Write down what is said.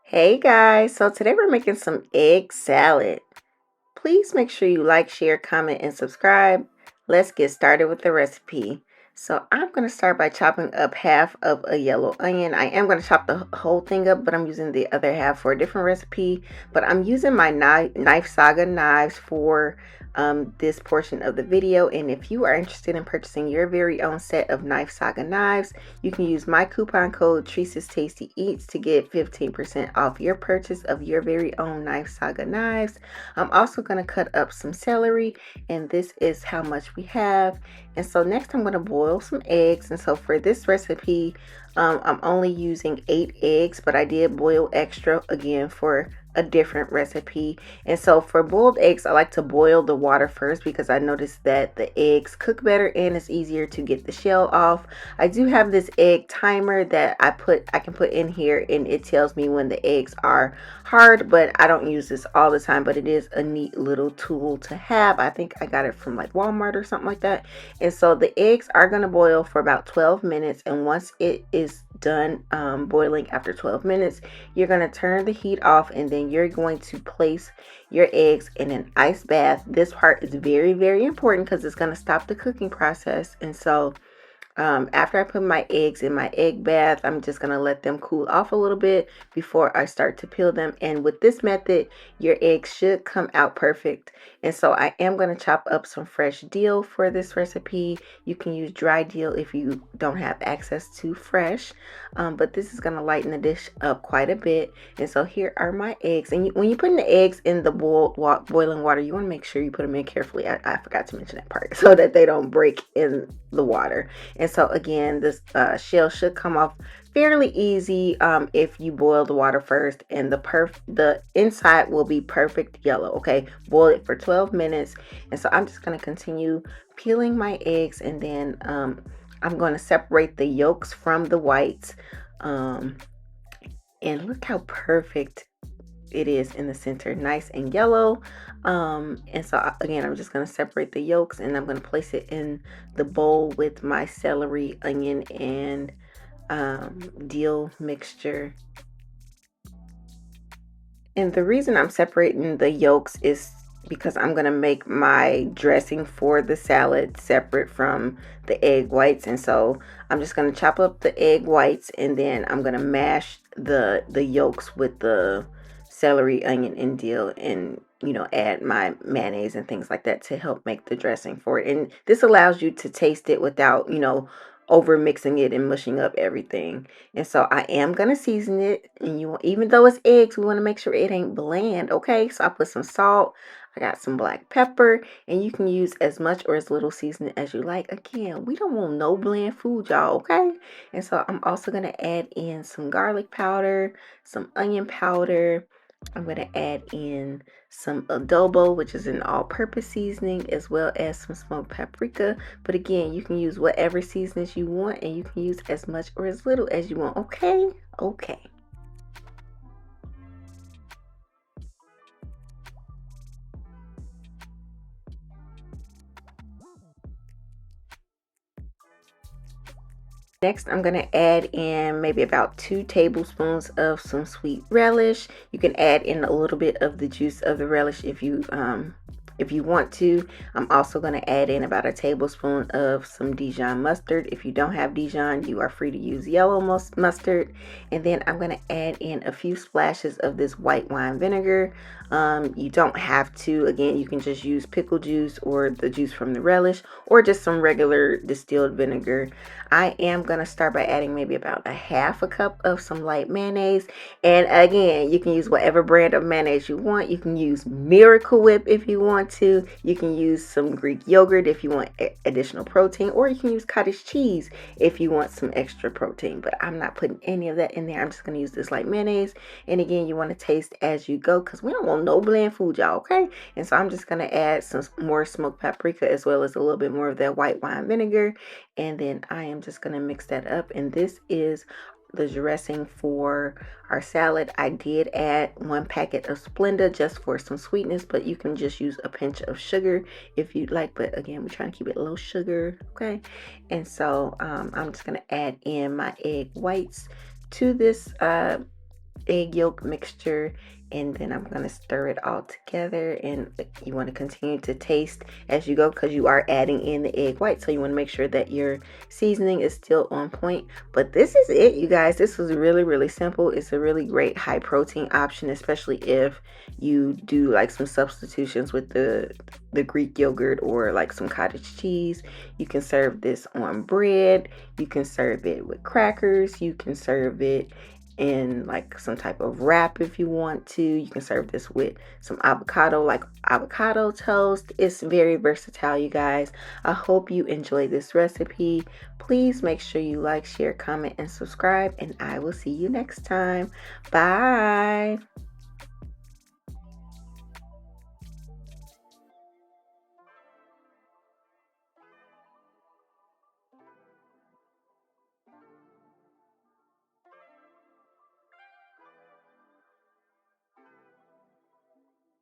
Hey guys, so today we're making some egg salad. Please make sure you like, share, comment, and subscribe. Let's get started with the recipe. So I'm going to start by chopping up half of a yellow onion. I am going to chop the whole thing up, but I'm using the other half for a different recipe. But I'm using my Knife Saga knives for this portion of the video. And if you are interested in purchasing your very own set of Knife Saga knives, you can use my coupon code Teresa's Tasty Eats to get 15% off your purchase of your very own Knife Saga knives. I'm also going to cut up some celery, and this is how much we have. And so next I'm going to boil some eggs. And so for this recipe, I'm only using 8 eggs, but I did boil extra again for a different recipe. And so for boiled eggs, I like to boil the water first because I noticed that the eggs cook better and it's easier to get the shell off. I do have this egg timer that I can put in here, and it tells me when the eggs are hard, but I don't use this all the time, but it is a neat little tool to have. I think I got it from like Walmart or something like that. And so the eggs are going to boil for about 12 minutes, and once it is done boiling after 12 minutes, you're going to turn the heat off, and then you're going to place your eggs in an ice bath. This part is very, very important because it's going to stop the cooking process. And so after I put my eggs in my egg bath, I'm just going to let them cool off a little bit before I start to peel them. And with this method, your eggs should come out perfect. And so I am going to chop up some fresh dill for this recipe. You can use dry dill if you don't have access to fresh, but this is going to lighten the dish up quite a bit. And so here are my eggs. And when you're putting the eggs in the boiling water, you want to make sure you put them in carefully. I forgot to mention that part, so that they don't break in the water. And so again, this shell should come off fairly easy if you boil the water first, and the inside will be perfect yellow. Okay, boil it for 12 minutes. And so I'm just going to continue peeling my eggs, and then I'm going to separate the yolks from the whites. And look how perfect it is in the center, nice and yellow. And so again, I'm just going to separate the yolks, and I'm going to place it in the bowl with my celery, onion, and dill mixture. And the reason I'm separating the yolks is because I'm going to make my dressing for the salad separate from the egg whites. And so I'm just going to chop up the egg whites, and then I'm going to mash the yolks with the celery, onion, and dill, and add my mayonnaise and things like that to help make the dressing for it. And this allows you to taste it without over mixing it and mushing up everything. And so I am gonna season it, and even though it's eggs, we want to make sure it ain't bland. Okay, so I put some salt, I got some black pepper, and you can use as much or as little seasoning as you like. Again, we don't want no bland food, y'all. Okay. And so I'm also gonna add in some garlic powder, some onion powder. I'm going to add in some adobo, which is an all-purpose seasoning, as well as some smoked paprika. But again, you can use whatever seasonings you want, and you can use as much or as little as you want. Okay? Okay. Next, I'm going to add in maybe about 2 tablespoons of some sweet relish. You can add in a little bit of the juice of the relish if you want to. I'm also going to add in about a tablespoon of some Dijon mustard. If you don't have Dijon, you are free to use yellow mustard. And then I'm going to add in a few splashes of this white wine vinegar. You don't have to. Again, you can just use pickle juice or the juice from the relish, or just some regular distilled vinegar. I am going to start by adding maybe about a half a cup of some light mayonnaise. And again, you can use whatever brand of mayonnaise you want. You can use Miracle Whip if you want to. You can use some Greek yogurt if you want additional protein, or you can use cottage cheese if you want some extra protein. But I'm not putting any of that in there. I'm just going to use this light mayonnaise. And again, you want to taste as you go, because we don't want no bland food, y'all. Okay. And so I'm just going to add some more smoked paprika, as well as a little bit more of that white wine vinegar. And then I am just going to mix that up. And this is the dressing for our salad. I did add 1 packet of Splenda just for some sweetness, but you can just use a pinch of sugar if you'd like. But again, we're trying to keep it low sugar. Okay. And so I'm just going to add in my egg whites to this egg yolk mixture, and then I'm going to stir it all together. And you want to continue to taste as you go because you are adding in the egg white, so you want to make sure that your seasoning is still on point. But this is it, you guys. This was really simple. It's a really great high protein option, especially if you do like some substitutions with the Greek yogurt or like some cottage cheese. You can serve this on bread, you can serve it with crackers, you can serve it in like some type of wrap if you want to. You can serve this with some avocado, like avocado toast. It's very versatile, you guys. I hope you enjoyed this recipe. Please make sure you like, share, comment, and subscribe, and I will see you next time. Bye.